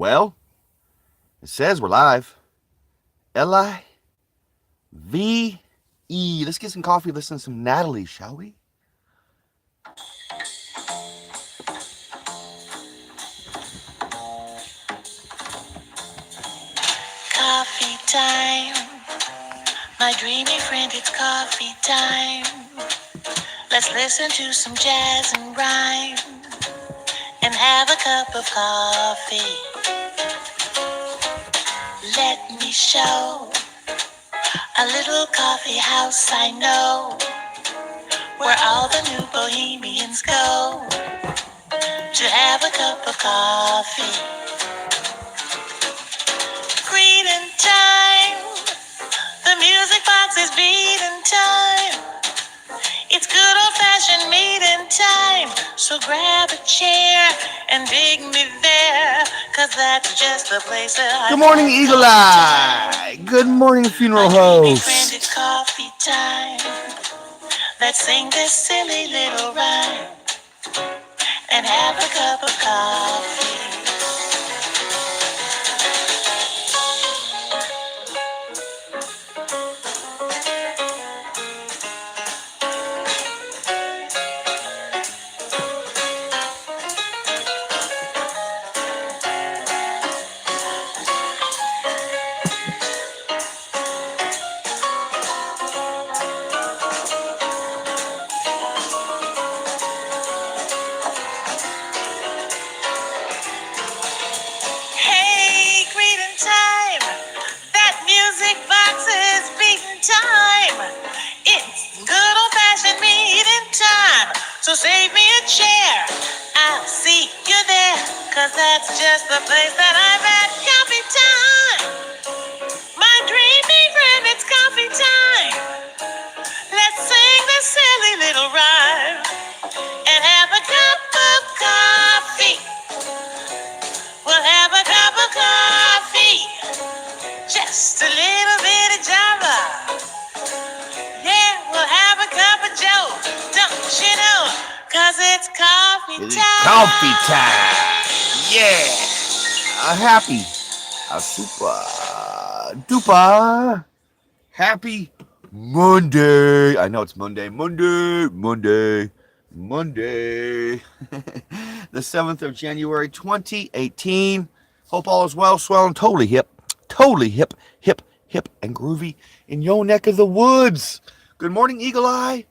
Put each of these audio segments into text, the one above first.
Well, it says we're live. Live. Let's get some coffee, listen to some Natalie, shall we? Coffee time, my dreamy friend, it's coffee time. Let's listen to some jazz and rhyme and have a cup of coffee. Let me show a little coffee house I know, where all the new bohemians go to have a cup of coffee. Greeting time, the music box is beating time. It's good old-fashioned meeting time, so grab a chair and dig me there, 'cause that's just the place that I Good morning, Eagle Eye. Good morning, funeral host. Friend, it's coffee time. Let's sing this silly little rhyme and have a cup of coffee. Hey, greeting time. That music box is beating time. It's good old-fashioned meeting time. So save me a chair. I'll see you there, 'cause that's just the place that I'm at. Coffee time. My dreamy friend, it's coffee time. Let's sing this silly little rhyme and have a cup of coffee. We'll have a cup of coffee. Just a little bit of Java. Yeah, we'll have a cup of Joe. Don't you know? 'Cause it's coffee time. It's coffee time. Yeah. Happy. Super duper. Happy Monday. I know it's Monday. Monday. The 7th of January, 2018. Hope all is well, swell, and totally hip, and groovy in your neck of the woods. Good morning, Eagle Eye.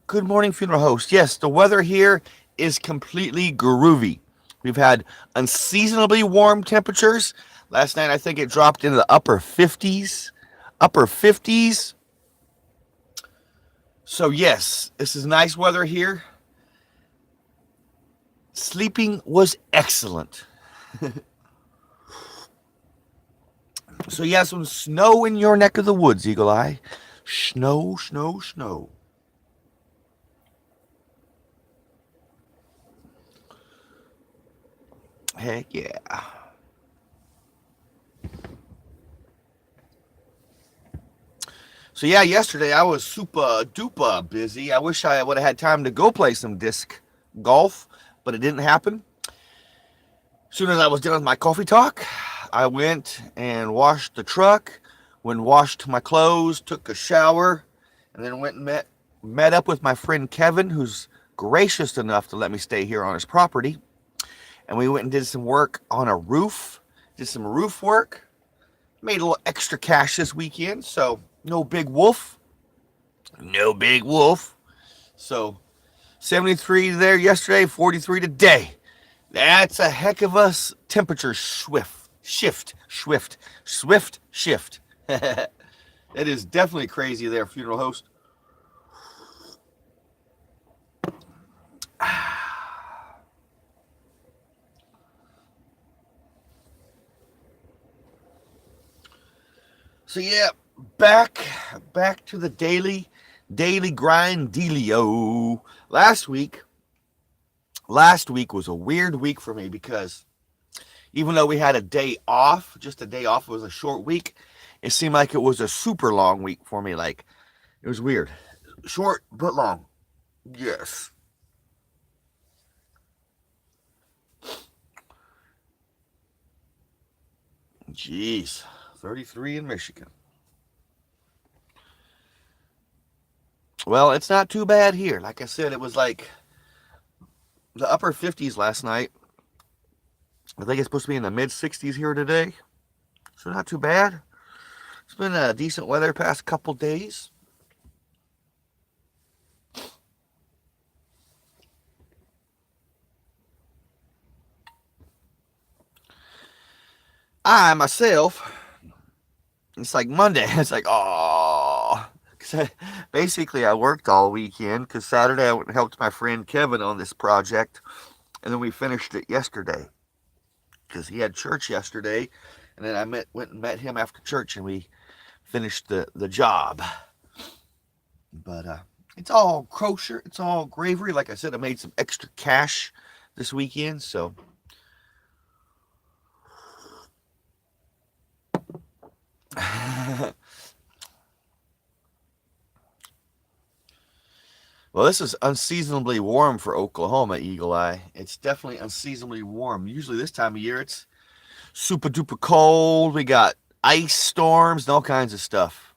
Good morning, funeral host. Yes, the weather here is completely groovy. We've had unseasonably warm temperatures. Last night, I think it dropped into the upper 50s. So, yes, this is nice weather here. Sleeping was excellent. So, yeah, some snow in your neck of the woods, Eagle Eye. Snow. Heck yeah. So, yeah, yesterday I was super duper busy. I wish I would have had time to go play some disc golf, but it didn't happen. As soon as I was done with my coffee talk, I went and washed the truck, washed my clothes, took a shower, and then went and met up with my friend Kevin, who's gracious enough to let me stay here on his property. And we went and did some work on a roof, did some roof work, made a little extra cash this weekend, so no big wolf. So 73 there yesterday, 43 today. That's a heck of a temperature shift. It is definitely crazy there, funeral host. So yeah, back to the daily grind dealio. Last week was a weird week for me because even though we had a day off, just a day off, it was a short week. It seemed like it was a super long week for me. Like, it was weird. Short but long. Yes. Jeez, 33 in Michigan. Well, it's not too bad here. Like I said, it was like the upper 50s last night. I think it's supposed to be in the mid 60s here today. So not too bad. It's been decent weather past couple days. I myself, it's like Monday. It's like, oh. Basically, I worked all weekend because Saturday I went and helped my friend Kevin on this project. And then we finished it yesterday because he had church yesterday. And then I went and met him after church and we finished the job. But it's all kosher. It's all gravy. Like I said, I made some extra cash this weekend. So well, this is unseasonably warm for Oklahoma, Eagle Eye. It's definitely unseasonably warm. Usually this time of year, it's super duper cold. We got ice storms and all kinds of stuff.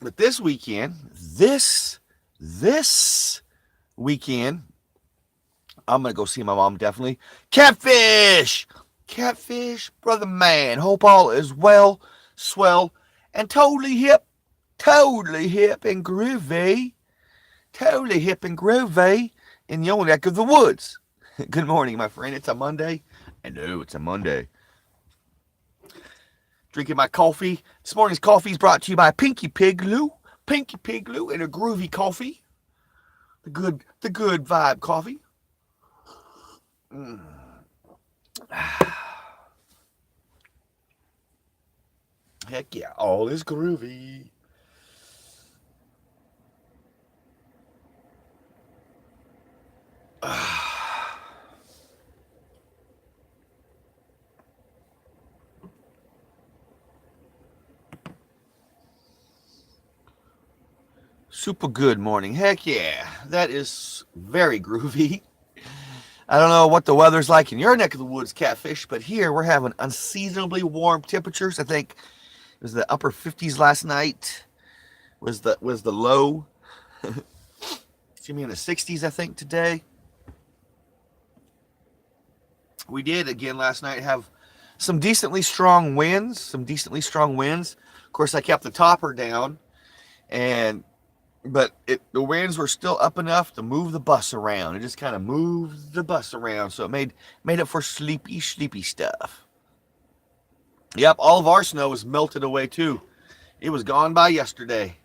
But this weekend, this weekend, I'm going to go see my mom definitely. Catfish! Catfish, brother man. Hope all is well, swell, and totally hip and groovy. Totally hip and groovy in your neck of the woods. Good morning, my friend. It's a Monday. I know it's a Monday. Drinking my coffee. This morning's coffee is brought to you by Pinky Pigloo. Pinky Pigloo and a groovy coffee. The good vibe coffee. Heck yeah, all is groovy. Super good morning. Heck yeah, that is very groovy. I don't know what the weather's like in your neck of the woods, Catfish, but here we're having unseasonably warm temperatures. I think it was the upper 50s last night. Was the low. It's gonna be in the 60s, I think, today. We did again last night have some decently strong winds. Of course, I kept the topper down, but the winds were still up enough to move the bus around. It just kind of moved the bus around, so it made it for sleepy stuff. Yep, all of our snow was melted away too. It was gone by yesterday,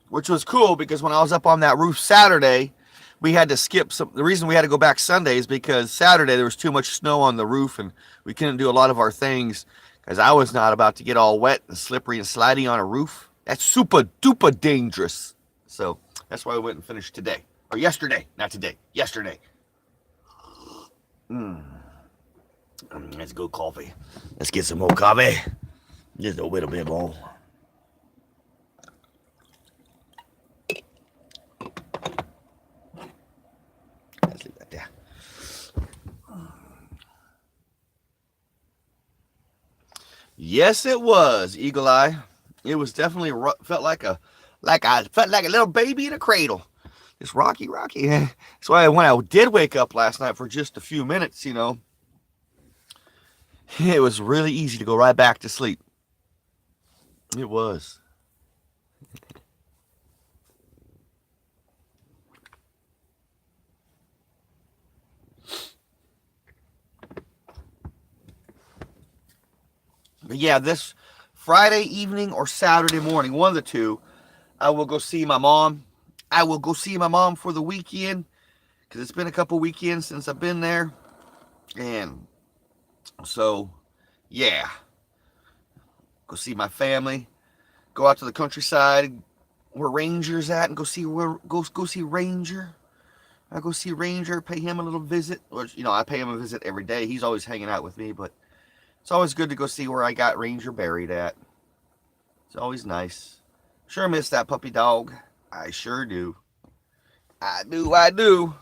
which was cool because when I was up on that roof Saturday, we had to skip some. The reason we had to go back Sunday is because Saturday there was too much snow on the roof and we couldn't do a lot of our things because I was not about to get all wet and slippery and slidey on a roof. That's super duper dangerous. So that's why we went and finished today. Or yesterday. Not today. Yesterday. Let's go coffee. Let's get some more coffee. Just a little bit more. Let's leave that there. Yes, it was, Eagle Eye. It was definitely felt like a little baby in a cradle. Just rocky. That's why when I did wake up last night for just a few minutes, it was really easy to go right back to sleep. It was. But yeah, this Friday evening or Saturday morning, one of the two, I will go see my mom. I will go see my mom for the weekend because it's been a couple weekends since I've been there. And so, yeah, go see my family, go out to the countryside, where Ranger's at and go see Ranger. I go see Ranger, pay him a little visit. Which, I pay him a visit every day. He's always hanging out with me, but it's always good to go see where I got Ranger buried at. It's always nice. Sure miss that puppy dog. I sure do. I do, I do.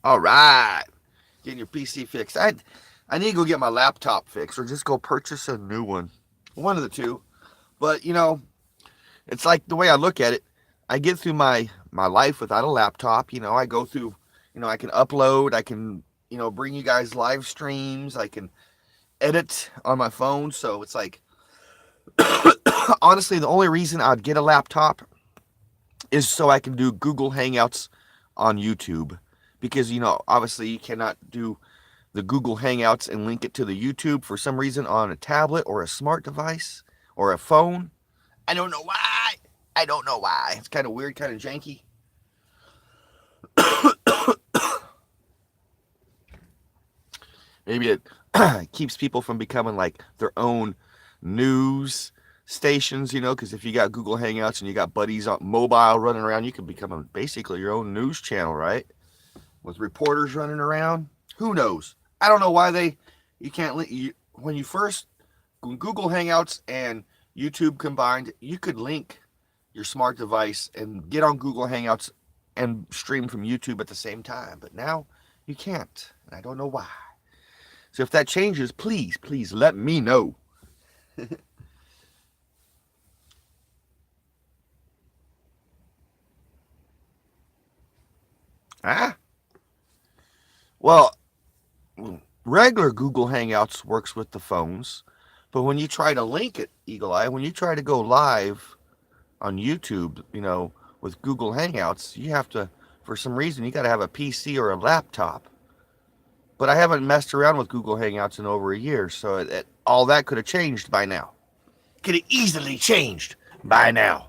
All right. Getting your PC fixed. I need to go get my laptop fixed or just go purchase a new one. One of the two. But, it's like the way I look at it, I get through my life without a laptop. I go through, I can upload, I can, bring you guys live streams, I can edit on my phone. So it's like, honestly, the only reason I'd get a laptop is so I can do Google Hangouts on YouTube. Because, obviously you cannot do the Google Hangouts and link it to the YouTube for some reason on a tablet or a smart device or a phone. I don't know why. I don't know why. It's kind of weird, kind of janky. Maybe it keeps people from becoming like their own news stations, because if you got Google Hangouts and you got buddies on mobile running around, you can become basically your own news channel, right? With reporters running around. Who knows? I don't know why you can't, when Google Hangouts and YouTube combined, you could link your smart device and get on Google Hangouts and stream from YouTube at the same time. But now you can't, and I don't know why. So if that changes, please let me know. Ah? Well, regular Google Hangouts works with the phones, but when you try to link it, Eagle Eye, when you try to go live on YouTube, with Google Hangouts, you have to, for some reason, you got to have a PC or a laptop. But I haven't messed around with Google Hangouts in over a year, so all that could have changed by now. Could have easily changed by now.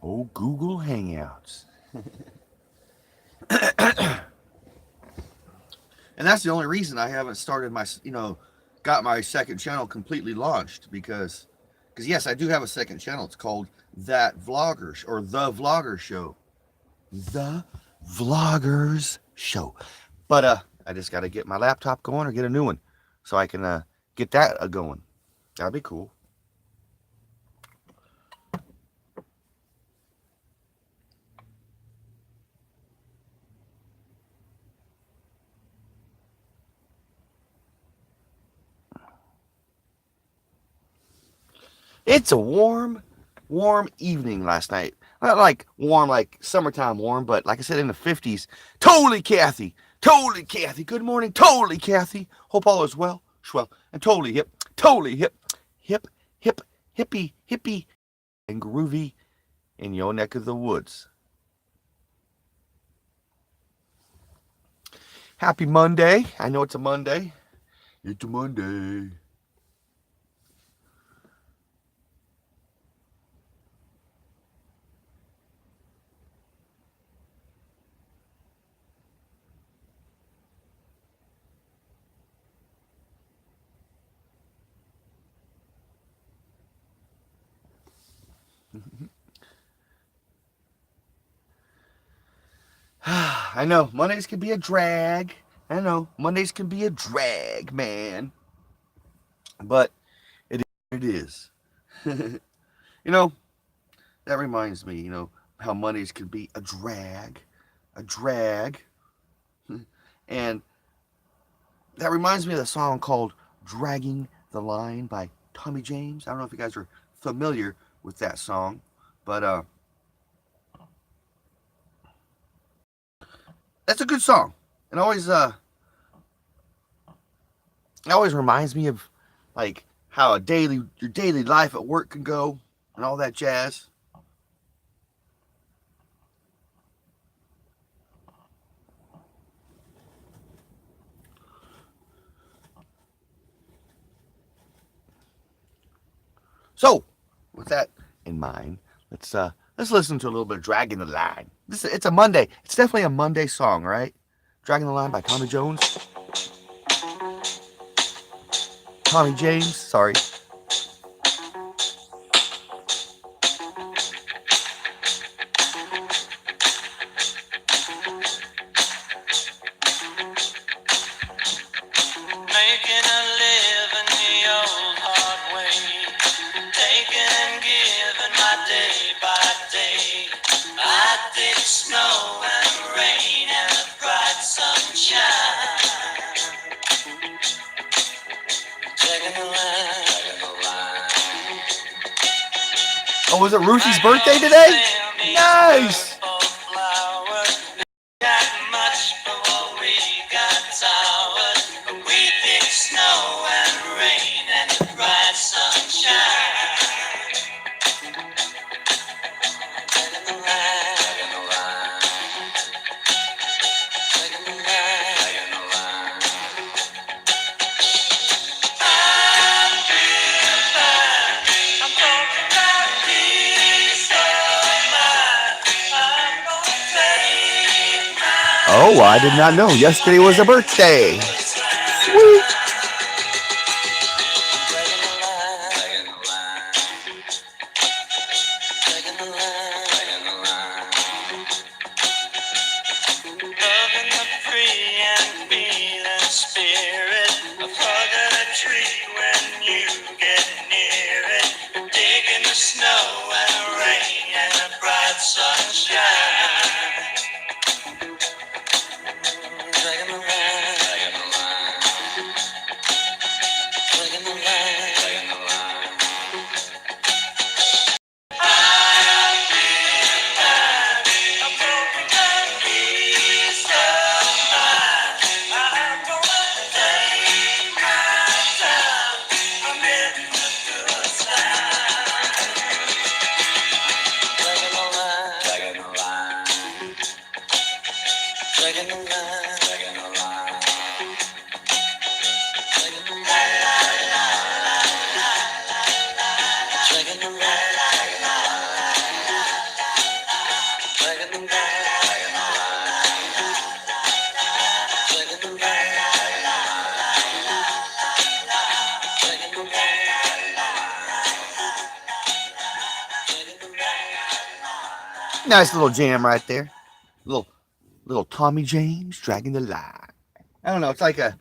Oh, Google Hangouts. And that's the only reason I haven't started got my second channel completely launched because yes, I do have a second channel. It's called That Vloggers or The Vlogger Show. The Vloggers Show. But I just got to get my laptop going or get a new one so I can get that going. That'd be cool. It's a warm evening last night. Not like warm, like summertime warm, but like I said, in the 50s. Totally Kathy. Good morning. Totally Kathy. Hope all is well. Swell. And totally hip. Hippie, and groovy in your neck of the woods. Happy Monday. I know it's a Monday. It's a Monday. I know Mondays can be a drag. I know Mondays can be a drag, man. But it is. You know, that reminds me, how Mondays can be a drag. A drag. And that reminds me of the song called Dragging the Line by Tommy James. I don't know if you guys are familiar with that song, but that's a good song. It always reminds me of like how your daily life at work can go and all that jazz. So, with that in mind, let's listen to a little bit of Dragging the Line. It's a Monday. It's definitely a Monday song, right? Dragging the Line by Tommy Jones. Tommy James, sorry. Making a living the old hard way, taking and giving my day by day. I did snow and rain and the bright sunshine. Taking the line. Oh, was it Ruthie's birthday today? Nice! Got much, but what we got towers. We did snow and rain and the bright sunshine. Taking the line. Taking the line. Taking the line. Taking the line. I feel fine. I'm talking about peace of mind. I'm gonna take my Oh, I did not know. Yesterday was a birthday. Sweet. Snow and rain and the bright sunshine. Dragging the line, dragging the line, dragging the line, dragging the line. I feel fine. I'm broken down piece of mind. I'm gonna take my time. I'm getting the good time. Dragging the line, dragging the line, dragging the line, dragging the line. Nice little jam right there. Little Tommy James Dragging the Line. I don't know. It's like a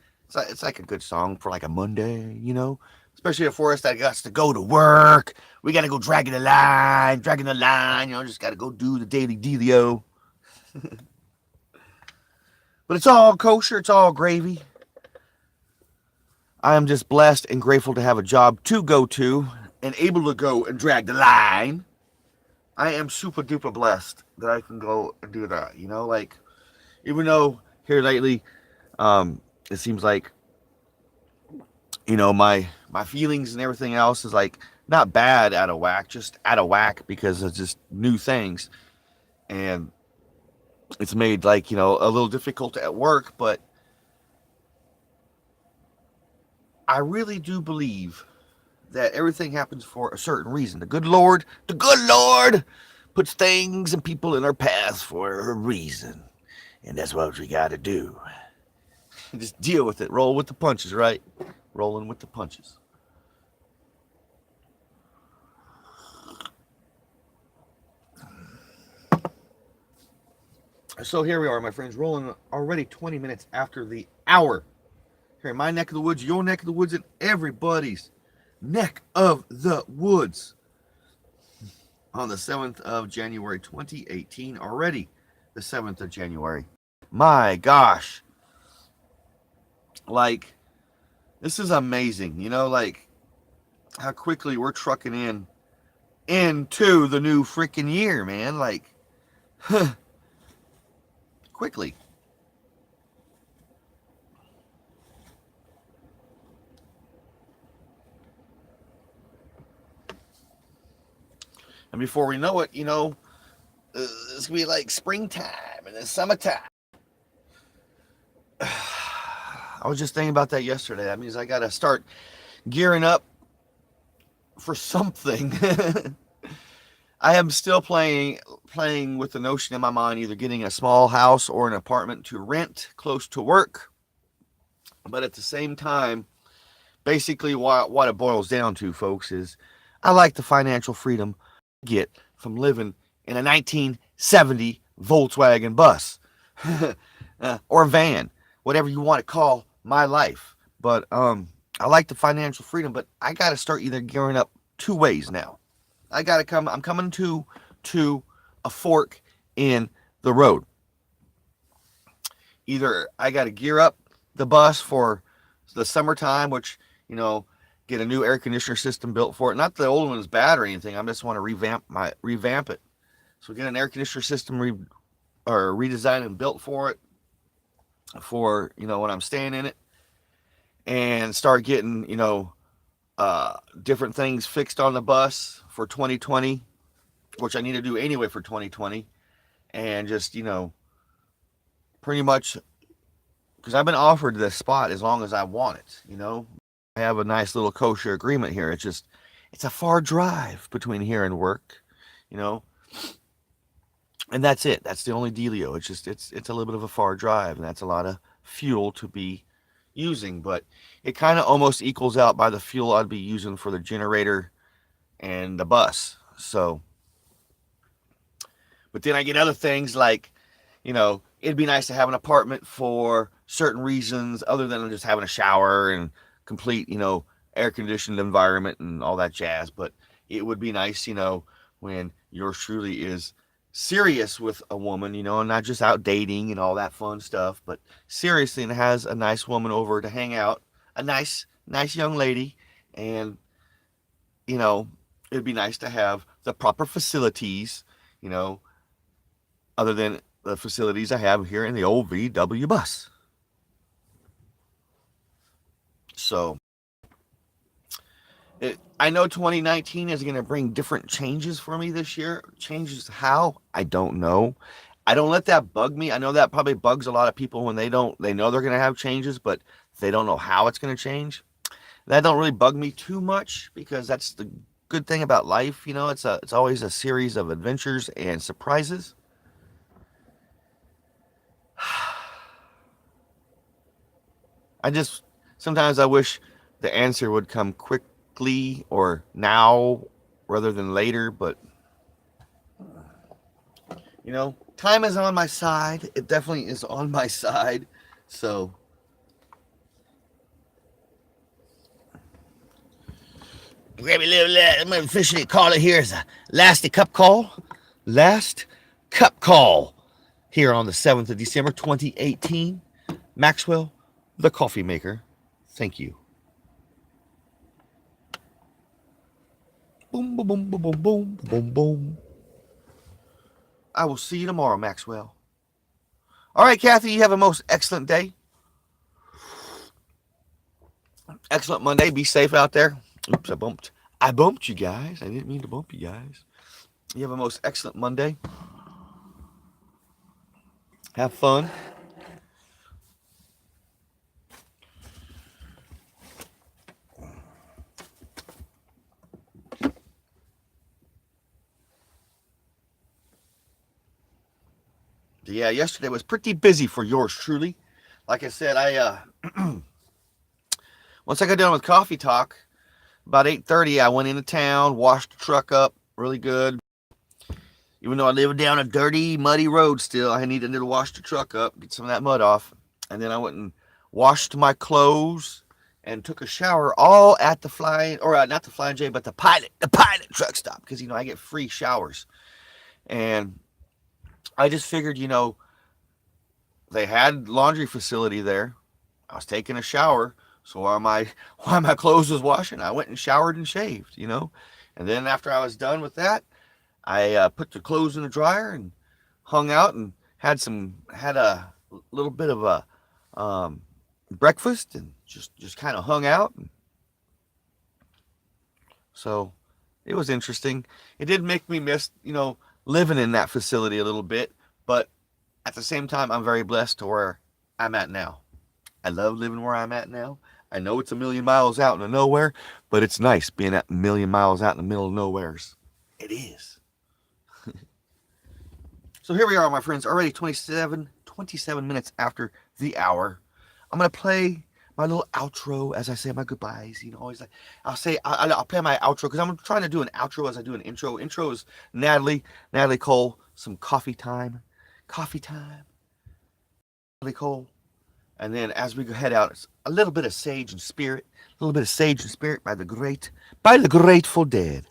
good song for like a Monday. Especially for us that got to go to work. We got to go dragging the line, dragging the line. Just got to go do the daily dealio. But it's all kosher. It's all gravy. I am just blessed and grateful to have a job to go to and able to go and drag the line. I am super duper blessed that I can go and do that. Like even though here lately, it seems like my feelings and everything else is like not bad out of whack, just out of whack because of just new things, and it's made like a little difficult at work. But I really do believe that everything happens for a certain reason. The good Lord puts things and people in our paths for a reason, and that's what we got to do. Just deal with it. Roll with the punches, right? Rolling with the punches. So here we are, my friends, rolling already 20 minutes after the hour. Here in my neck of the woods, your neck of the woods, and everybody's neck of the woods. On the 7th of January 2018, already the 7th of January. My gosh. Like, this is amazing. You know, like, how quickly we're trucking into the new freaking year, man. Like, quickly. And before we know it, you know, it's gonna be like springtime and then summertime. I was just thinking about that yesterday. That means I gotta start gearing up for something. I am still playing with the notion in my mind, either getting a small house or an apartment to rent close to work. But at the same time, basically what it boils down to, folks, is I like the financial freedom I get from living in a 1970 Volkswagen bus or van, whatever you want to call my life. But I like the financial freedom, but I got to start either gearing up two ways now. I'm coming to a fork in the road. Either I got to gear up the bus for the summertime, which, you know, get a new air conditioner system built for it. Not the old one is bad or anything. I just want to revamp it. So get an air conditioner system redesigned and built for it, for, you know, when I'm staying in it, and start getting, you know, different things fixed on the bus for 2020, which I need to do anyway for 2020, and just, you know, pretty much, because I've been offered this spot as long as I want it, you know. I have a nice little kosher agreement here. It's a far drive between here and work, you know. And that's it. That's the only dealio. It's a little bit of a far drive, and that's a lot of fuel to be using, but it kind of almost equals out by the fuel I'd be using for the generator and the bus. So, but then I get other things like, you know, it'd be nice to have an apartment for certain reasons other than just having a shower and complete, you know, air conditioned environment and all that jazz. But it would be nice, you know, when yours truly is serious with a woman, you know, and not just out dating and all that fun stuff, but seriously, and has a nice woman over to hang out, a nice young lady, and, you know, it'd be nice to have the proper facilities, you know, other than the facilities I have here in the old VW bus. So I know 2019 is going to bring different changes for me this year. Changes how? I don't know. I don't let that bug me. I know that probably bugs a lot of people when they know they're going to have changes, but they don't know how it's going to change. That don't really bug me too much, because that's the good thing about life. You know, it's always a series of adventures and surprises. Sometimes I wish the answer would come quickly or now rather than later, but, you know, time is on my side. It definitely is on my side. So grab a little, I'm going to officially call it here as a last cup call. Last cup call here on the 7th of December, 2018. Maxwell, the coffee maker. Thank you. Boom, boom, boom, boom, boom, boom, boom, boom. I will see you tomorrow, Maxwell. All right, Kathy, you have a most excellent day. Excellent Monday. Be safe out there. Oops, I bumped you guys. I didn't mean to bump you guys. You have a most excellent Monday. Have fun. Yeah, yesterday was pretty busy for yours truly. Like I said, once I got done with coffee talk, about 8:30, I went into town, washed the truck up really good. Even though I live down a dirty, muddy road still, I needed to wash the truck up, get some of that mud off. And then I went and washed my clothes and took a shower all at the Flying, or not the Flying J, but the Pilot truck stop. Because, I get free showers. And I just figured, they had laundry facility there. I was taking a shower. So while my clothes was washing, I went and showered and shaved, And then after I was done with that, I put the clothes in the dryer and hung out and had a little bit of a breakfast and just kind of hung out. So it was interesting. It did make me miss, living in that facility a little bit, but at the same time, I'm very blessed to where I'm at now. I love living where I'm at now. I know it's a million miles out in the nowhere, but it's nice being at a million miles out in the middle of nowheres. It is. So here we are, my friends, already 27 minutes after the hour. I'm going to play my little outro as I say my goodbyes. Always I'll play my outro because I'm trying to do an outro as I do an intro. Intro is Natalie Cole, some coffee time. Natalie Cole. And then as we head out, it's a little bit of Sage and Spirit. A little bit of Sage and Spirit by the Grateful Dead.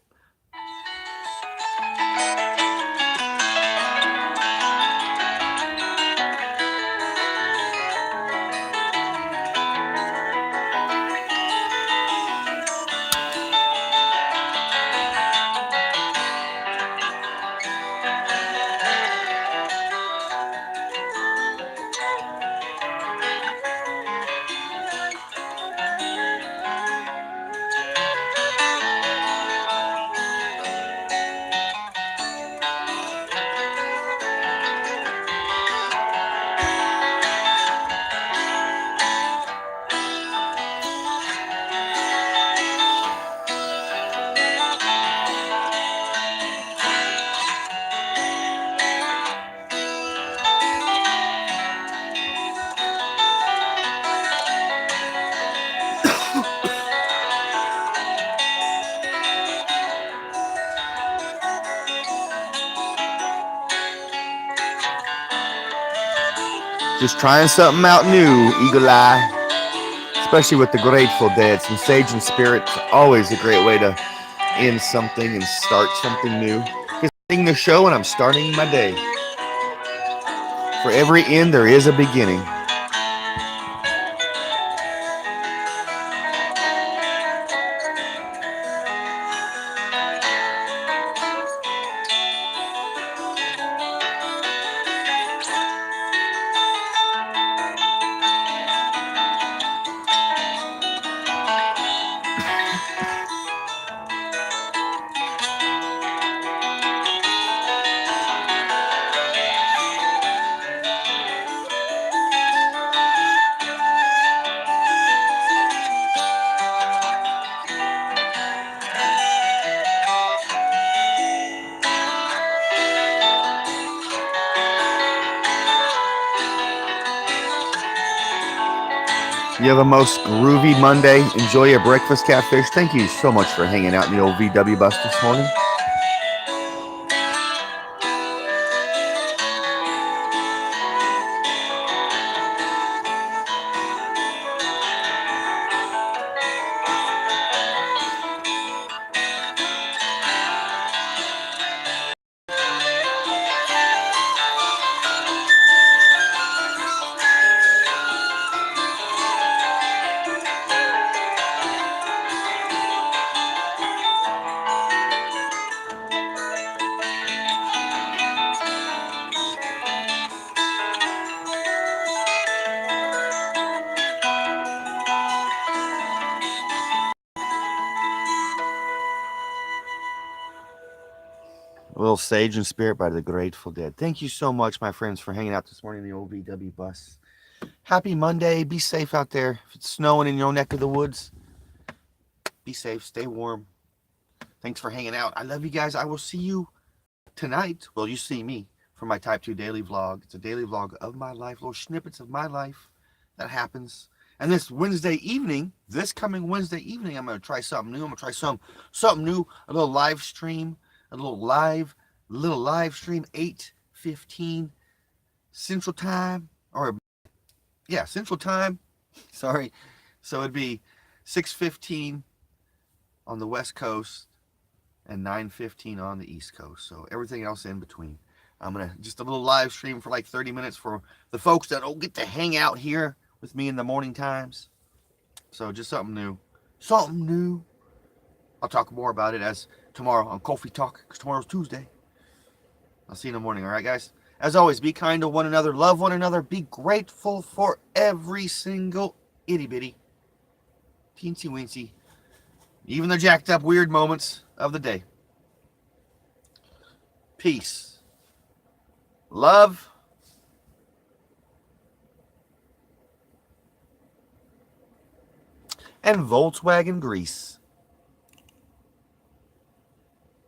Just trying something out new, Eagle Eye. Especially with the Grateful Dead. Some Sage and Spirit is always a great way to end something and start something new. Because I'm ending the show and I'm starting my day. For every end, there is a beginning. You have a most groovy Monday. Enjoy your breakfast, Catfish. Thank you so much for hanging out in the old VW bus this morning. A little Sage and Spirit by the Grateful Dead. Thank you so much, my friends, for hanging out this morning in the old VW bus. Happy Monday. Be safe out there. If it's snowing in your neck of the woods, be safe. Stay warm. Thanks for hanging out. I love you guys. I will see you tonight. Well, you see me for my Type 2 daily vlog. It's a daily vlog of my life, little snippets of my life that happens. And this coming Wednesday evening, I'm going to try something new. I'm going to try something new, a little live stream, a little live little live stream, 8:15 Central Time, or yeah, Central Time. Sorry. So it'd be 6:15 on the West Coast and 9:15 on the East Coast. So everything else in between. I'm gonna just a little live stream for like 30 minutes for the folks that don't get to hang out here with me in the morning times. So just something new. Something new. I'll talk more about it as tomorrow on Coffee Talk, because tomorrow's Tuesday. I'll see you in the morning, all right, guys? As always, be kind to one another, love one another, be grateful for every single itty bitty, teensy weensy, even the jacked up weird moments of the day. Peace, love, and Volkswagen grease.